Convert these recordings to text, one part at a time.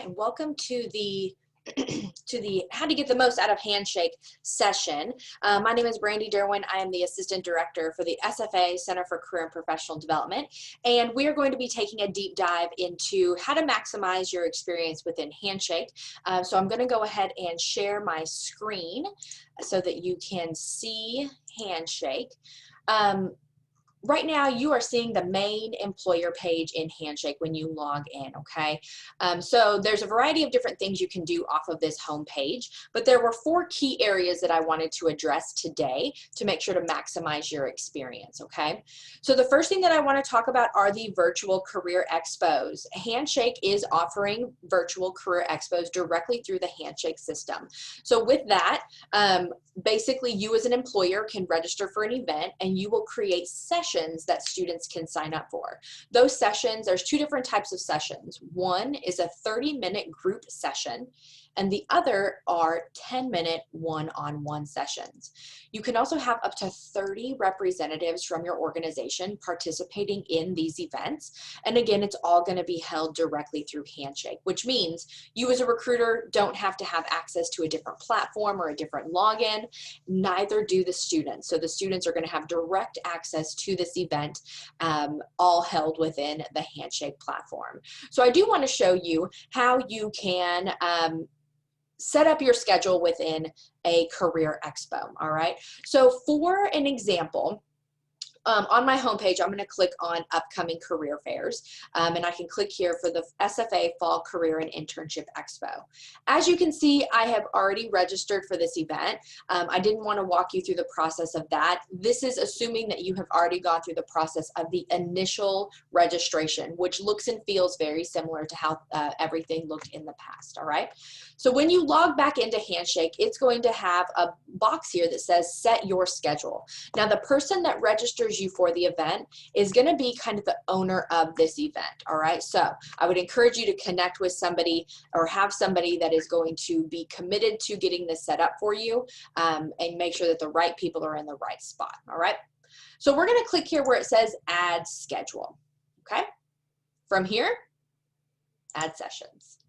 right, and welcome to the to the How to Get the Most Out of Handshake session. My name is Brandy Derwin. I am the Assistant Director for the SFA Center for Career and Professional Development, and we are going to be taking a deep dive into how to maximize your experience within Handshake. So I'm going to go ahead and share my screen so that you can see Handshake. Right now, you are seeing the main employer page in Handshake when you log in, okay? So there's a variety of different things you can do off of this home page, but there were 4 key areas that I wanted to address today to make sure to maximize your experience, okay? So the first thing that I want to talk about are the virtual career expos. Handshake is offering virtual career expos directly through the Handshake system. So with that, basically you as an employer can register for an event and you will create sessions that students can sign up for. Those sessions, there's 2 different types of sessions. One is a 30-minute group session, and the other are 10-minute one-on-one sessions. You can also have up to 30 representatives from your organization participating in these events. And again, it's all going to be held directly through Handshake, which means you as a recruiter don't have to have access to a different platform or a different login. Neither do the students. So the students are going to have direct access to this event, all held within the Handshake platform. So I do want to show you how you can set up your schedule within a career expo, all right? So for an example, on my homepage, I'm going to click on upcoming career fairs, and I can click here for the SFA Fall Career and Internship Expo. As you can see, I have already registered for this event. I didn't want to walk you through the process of that. This is assuming that you have already gone through the process of the initial registration, which looks and feels very similar to how everything looked in the past, all right? So when you log back into Handshake, it's going to have a box here that says set your schedule. Now the person that registers you for the event is going to be kind of the owner of this event, all right? So I would encourage you to connect with somebody or have somebody that is going to be committed to getting this set up for you, and make sure that the right people are in the right spot, all right? So we're going to click here where it says add schedule, okay? From here, add sessions.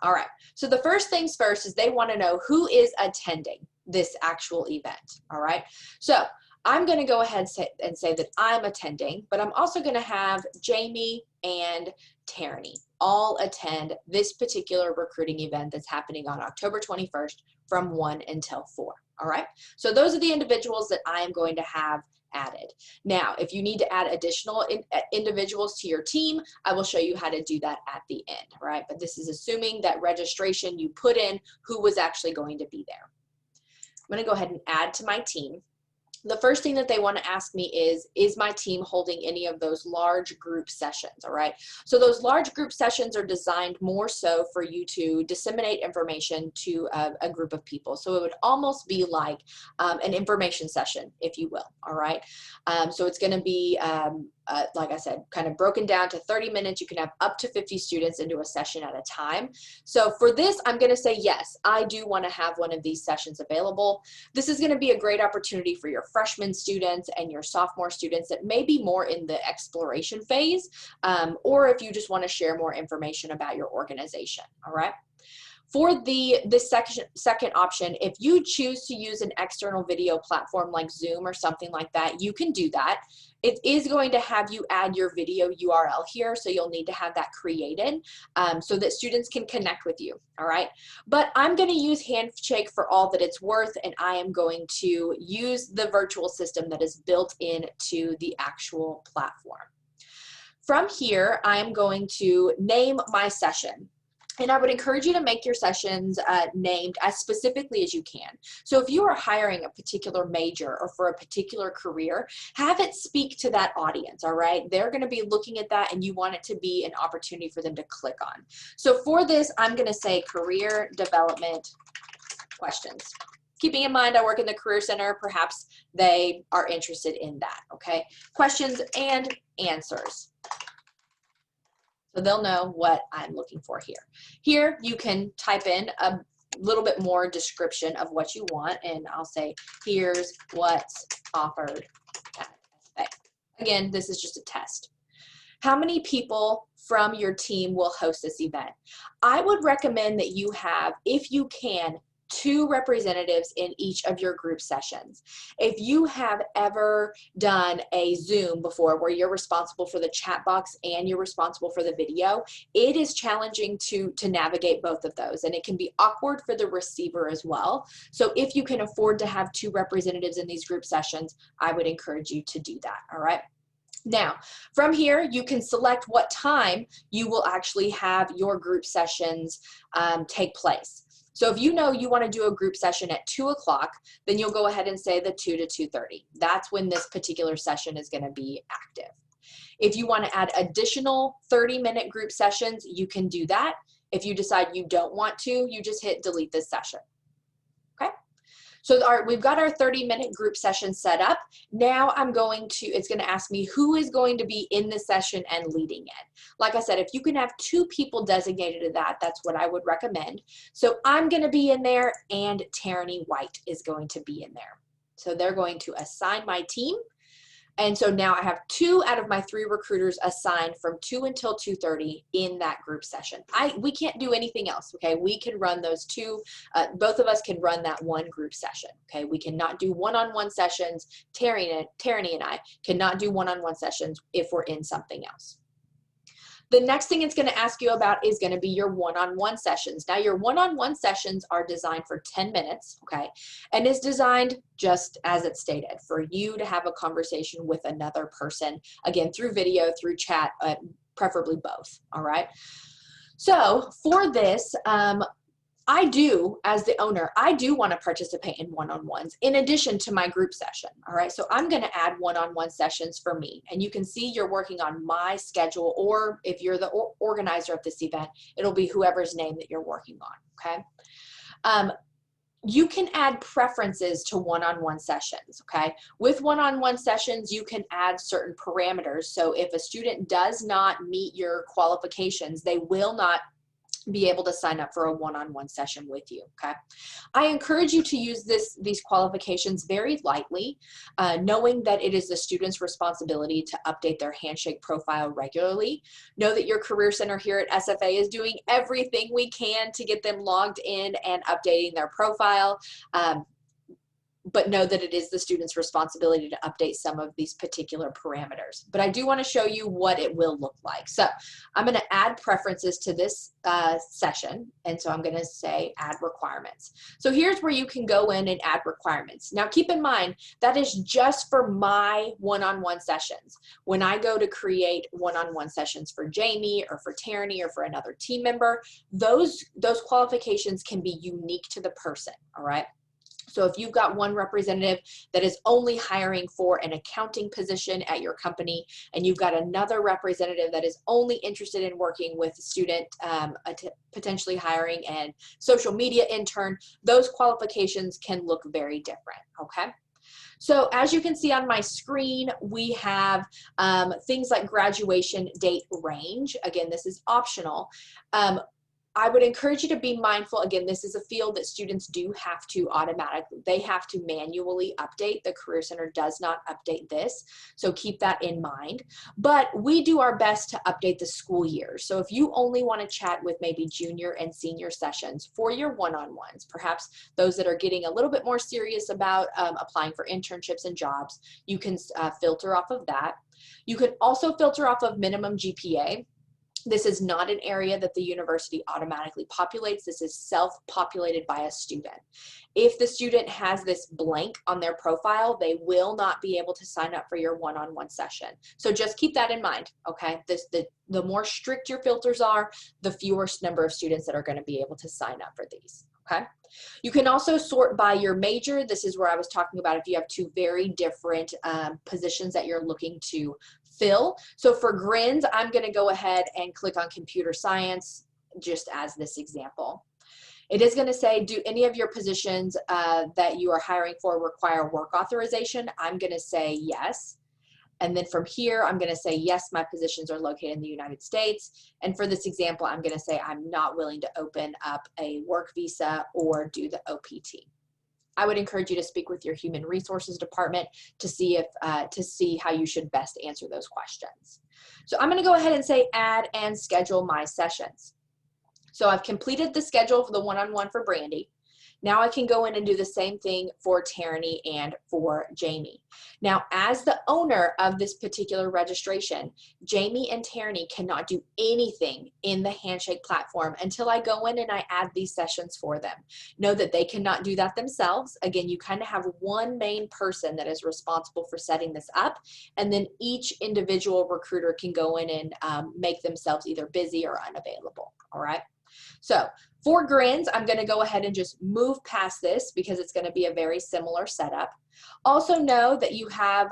All right, so the first things first is they want to know who is attending this actual event, all right? So I'm going to go ahead and say that I'm attending, but I'm also going to have Jamie and Tierney all attend this particular recruiting event that's happening on October 21st from 1 until 4, all right? So those are the individuals that I am going to have added. Now, if you need to add additional individuals to your team, I will show you how to do that at the end, right? But this is assuming that registration you put in who was actually going to be there. I'm going to go ahead and add to my team. The first thing that they want to ask me is my team holding any of those large group sessions, all right? So those large group sessions are designed more so for you to disseminate information to a group of people. So it would almost be like an information session, if you will, all right? So it's going to be, like I said, kind of broken down to 30 minutes. You can have up to 50 students into a session at a time. So for this, I'm going to say, yes, I do want to have one of these sessions available. This is going to be a great opportunity for your freshman students and your sophomore students that may be more in the exploration phase, or if you just want to share more information about your organization, all right? For this second option, if you choose to use an external video platform like Zoom or something like that, you can do that. It is going to have you add your video URL here, so you'll need to have that created so that students can connect with you, all right? But I'm going to use Handshake for all that it's worth, and I am going to use the virtual system that is built into the actual platform. From here, I am going to name my session. And I would encourage you to make your sessions named as specifically as you can. So if you are hiring a particular major or for a particular career, have it speak to that audience, all right? They're going to be looking at that and you want it to be an opportunity for them to click on. So for this, I'm going to say career development questions. Keeping in mind I work in the Career Center, perhaps they are interested in that, okay? Questions and answers. So they'll know what I'm looking for here. Here you can type in a little bit more description of what you want, and I'll say, here's what's offered at SFA. Again, this is just a test. How many people from your team will host this event? I would recommend that you have, if you can, 2 representatives in each of your group sessions. If you have ever done a Zoom before where you're responsible for the chat box and you're responsible for the video, it is challenging to navigate both of those, and it can be awkward for the receiver as well. So if you can afford to have 2 representatives in these group sessions, I would encourage you to do that, all right? Now, from here, you can select what time you will actually have your group sessions take place. So if you know you want to do a group session at 2 o'clock, then you'll go ahead and say the 2 to 2:30. That's when this particular session is going to be active. If you want to add additional 30-minute group sessions, you can do that. If you decide you don't want to, you just hit delete this session. Okay? So we've got our 30-minute group session set up. Now it's going to ask me who is going to be in the session and leading it. Like I said, if you can have 2 people designated to that, that's what I would recommend. So I'm going to be in there, and Tierney White is going to be in there. So they're going to assign my team. And so now I have 2 out of my 3 recruiters assigned from 2 until 2:30 in that group session. We can't do anything else, okay? We can run those 2, both of us can run that one group session, okay? We cannot do one-on-one sessions. Tierney and I cannot do one-on-one sessions if we're in something else. The next thing it's going to ask you about is going to be your one-on-one sessions. Now, your one-on-one sessions are designed for 10 minutes, okay? And is designed just as it stated, for you to have a conversation with another person, again, through video, through chat, preferably both, all right? So for this, I do, as the owner, I do want to participate in one-on-ones in addition to my group session, all right? So I'm going to add one-on-one sessions for me, and you can see you're working on my schedule, or if you're the organizer of this event, it'll be whoever's name that you're working on, okay? You can add preferences to one-on-one sessions, okay? With one-on-one sessions, you can add certain parameters. So if a student does not meet your qualifications, they will not be able to sign up for a one-on-one session with you, okay? I encourage you to use these qualifications very lightly, knowing that it is the student's responsibility to update their Handshake profile regularly. Know that your Career Center here at SFA is doing everything we can to get them logged in and updating their profile. But know that it is the student's responsibility to update some of these particular parameters. But I do want to show you what it will look like. So I'm going to add preferences to this session. And so I'm going to say add requirements. So here's where you can go in and add requirements. Now keep in mind, that is just for my one-on-one sessions. When I go to create one-on-one sessions for Jamie or for Tierney or for another team member, those qualifications can be unique to the person, all right? So if you've got one representative that is only hiring for an accounting position at your company, and you've got another representative that is only interested in working with a student, potentially hiring an social media intern, those qualifications can look very different, okay? So as you can see on my screen, we have things like graduation date range. Again, this is optional. I would encourage you to be mindful. Again, this is a field that students do have to they have to manually update. The Career Center does not update this, so keep that in mind. But we do our best to update the school year. So if you only want to chat with maybe junior and senior sessions for your one-on-ones, perhaps those that are getting a little bit more serious about applying for internships and jobs, you can filter off of that. You can also filter off of minimum GPA. This is not an area that the university automatically populates. This is self-populated by a student. If the student has this blank on their profile, they will not be able to sign up for your one-on-one session. So just keep that in mind, okay? The more strict your filters are, the fewer number of students that are going to be able to sign up for these. Okay. You can also sort by your major. This is where I was talking about if you have 2 very different positions that you're looking to fill. So for Grins, I'm going to go ahead and click on computer science just as this example. It is going to say, do any of your positions that you are hiring for require work authorization? I'm going to say yes. And then from here, I'm going to say, yes, my positions are located in the United States. And for this example, I'm going to say I'm not willing to open up a work visa or do the OPT. I would encourage you to speak with your human resources department to see how you should best answer those questions. So I'm going to go ahead and say add and schedule my sessions. So I've completed the schedule for the one-on-one for Brandy. Now I can go in and do the same thing for Tierney and for Jamie. Now, as the owner of this particular registration, Jamie and Tierney cannot do anything in the Handshake platform until I go in and I add these sessions for them. Know that they cannot do that themselves. Again, you kind of have one main person that is responsible for setting this up, and then each individual recruiter can go in and make themselves either busy or unavailable, all right? So for grins, I'm going to go ahead and just move past this because it's going to be a very similar setup. Also know that you have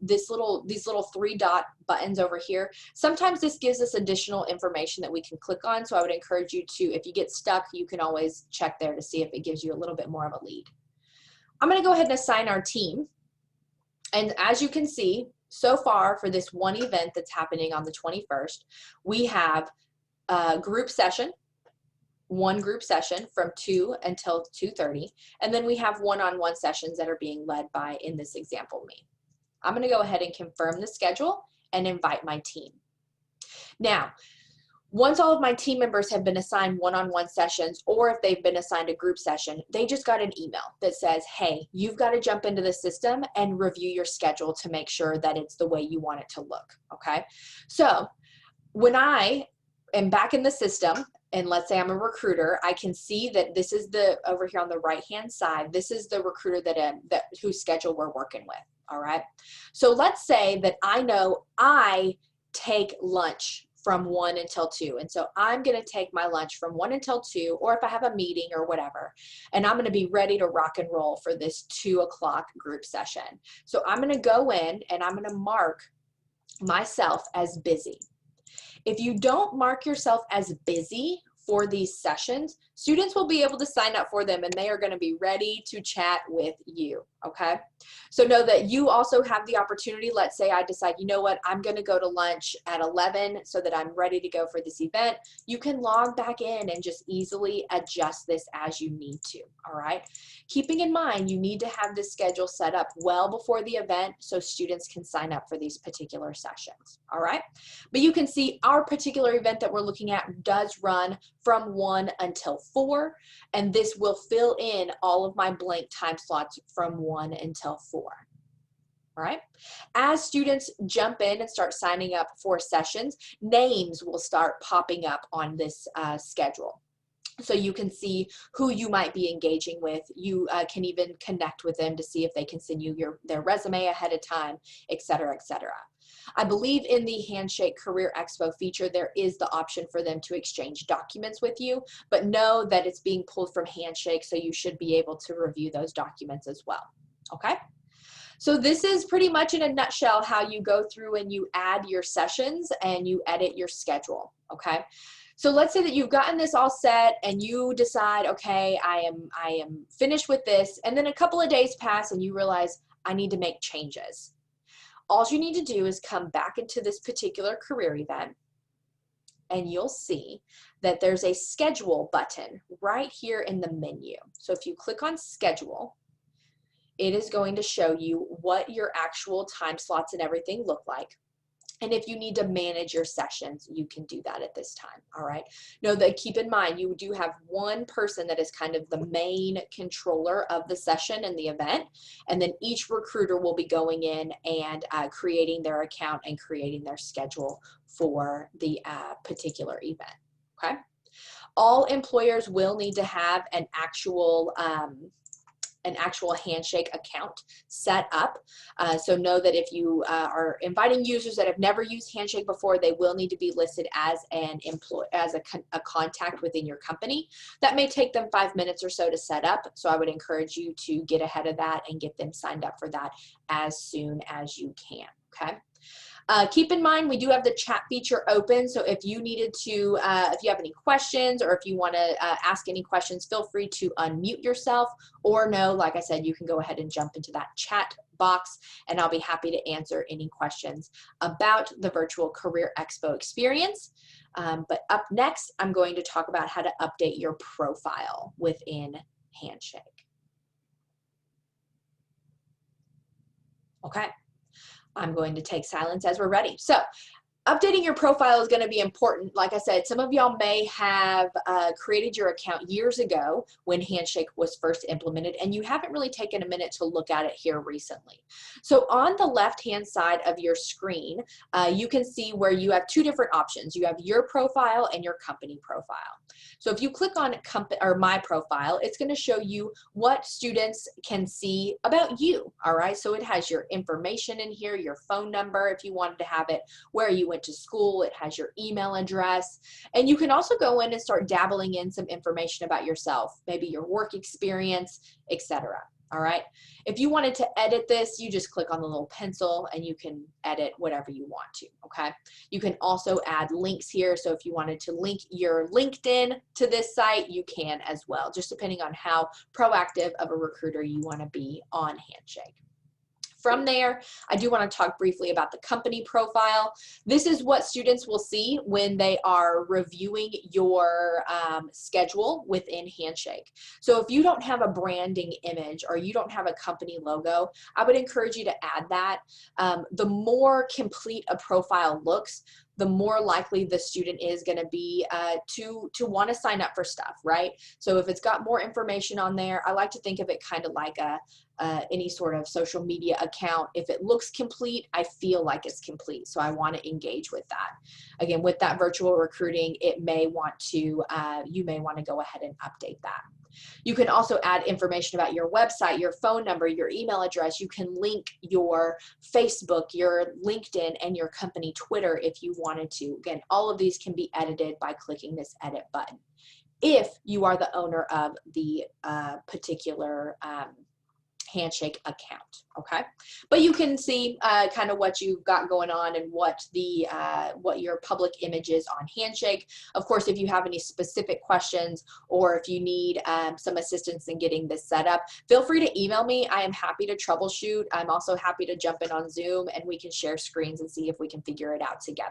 these little 3-dot buttons over here. Sometimes this gives us additional information that we can click on. So I would encourage you to, if you get stuck, you can always check there to see if it gives you a little bit more of a lead. I'm going to go ahead and assign our team. And as you can see, so far for this one event that's happening on the 21st, we have a group session, one group session from 2 until 2:30, and then we have one-on-one sessions that are being led by, in this example, me. I'm going to go ahead and confirm the schedule and invite my team. Now, once all of my team members have been assigned one-on-one sessions, or if they've been assigned a group session, they just got an email that says, hey, you've got to jump into the system and review your schedule to make sure that it's the way you want it to look, okay? So when I am back in the system, and let's say I'm a recruiter, I can see that this is over here on the right-hand side, this is the recruiter whose schedule we're working with, all right? So let's say that I know I take lunch from 1 until 2, and so I'm gonna take my lunch from 1 until 2, or if I have a meeting or whatever, and I'm gonna be ready to rock and roll for this 2 o'clock group session. So I'm gonna go in and I'm gonna mark myself as busy. If you don't mark yourself as busy for these sessions, students will be able to sign up for them and they are going to be ready to chat with you, okay? So know that you also have the opportunity. Let's say I decide, you know what, I'm going to go to lunch at 11 so that I'm ready to go for this event. You can log back in and just easily adjust this as you need to, all right? Keeping in mind, you need to have this schedule set up well before the event so students can sign up for these particular sessions, all right? But you can see our particular event that we're looking at does run from 1 until 4, and this will fill in all of my blank time slots from 1 until 4. All right. As students jump in and start signing up for sessions, names will start popping up on this schedule. So you can see who you might be engaging with. You can even connect with them to see if they can send you their resume ahead of time, et cetera, et cetera. I believe in the Handshake Career Expo feature, there is the option for them to exchange documents with you, but know that it's being pulled from Handshake, so you should be able to review those documents as well, okay? So this is pretty much in a nutshell how you go through and you add your sessions and you edit your schedule, okay? So let's say that you've gotten this all set and you decide, okay, I am finished with this, and then a couple of days pass and you realize I need to make changes. All you need to do is come back into this particular career event and you'll see that there's a schedule button right here in the menu. So if you click on schedule, it is going to show you what your actual time slots and everything look like. And if you need to manage your sessions, you can do that at this time, all right? Know that, keep in mind, you do have one person that is kind of the main controller of the session and the event, and then each recruiter will be going in and creating their account and creating their schedule for the particular event, okay? All employers will need to have an actual Handshake account set up. So know that if you are inviting users that have never used Handshake before, they will need to be listed as a contact within your company. That may take them 5 minutes or so to set up. So I would encourage you to get ahead of that and get them signed up for that as soon as you can, okay? Keep in mind, we do have the chat feature open, so if you needed to, if you have any questions or if you want to ask any questions, feel free to unmute yourself, or no, like I said, you can go ahead and jump into that chat box and I'll be happy to answer any questions about the Virtual Career Expo experience. But up next, I'm going to talk about how to update your profile within Handshake. Okay. I'm going to take silence as we're ready. So updating your profile is going to be important. Like I said, some of y'all may have created your account years ago when Handshake was first implemented, and you haven't really taken a minute to look at it here recently. So on the left-hand side of your screen, you can see where you have two different options. You have your profile and your company profile. So if you click on My Profile, it's going to show you what students can see about you. All right, so it has your information in here, your phone number if you wanted to have it, where you went to school, it has your email address, and you can also go in and start dabbling in some information about yourself, maybe your work experience, etc. All right. If you wanted to edit this, you just click on the little pencil and you can edit whatever you want to. Okay. You can also add links here. So if you wanted to link your LinkedIn to this site, you can as well, just depending on how proactive of a recruiter you want to be on Handshake. From there, I do want to talk briefly about the company profile. This is what students will see when they are reviewing your schedule within Handshake. So if you don't have a branding image or you don't have a company logo, I would encourage you to add that. The more complete a profile looks, the more likely the student is going to be to want to sign up for stuff, right? So if it's got more information on there, I like to think of it kind of like any sort of social media account. If it looks complete, I feel like it's complete. So I want to engage with that. Again, with that virtual recruiting, you may want to go ahead and update that. You can also add information about your website, your phone number, your email address. You can link your Facebook, your LinkedIn, and your company Twitter if you wanted to. Again, all of these can be edited by clicking this edit button if you are the owner of the particular Handshake account. Okay, but you can see kind of what you've got going on and what your public image is on Handshake. Of course, if you have any specific questions or if you need some assistance in getting this set up, feel free to email me. I am happy to troubleshoot. I'm also happy to jump in on Zoom and we can share screens and see if we can figure it out together.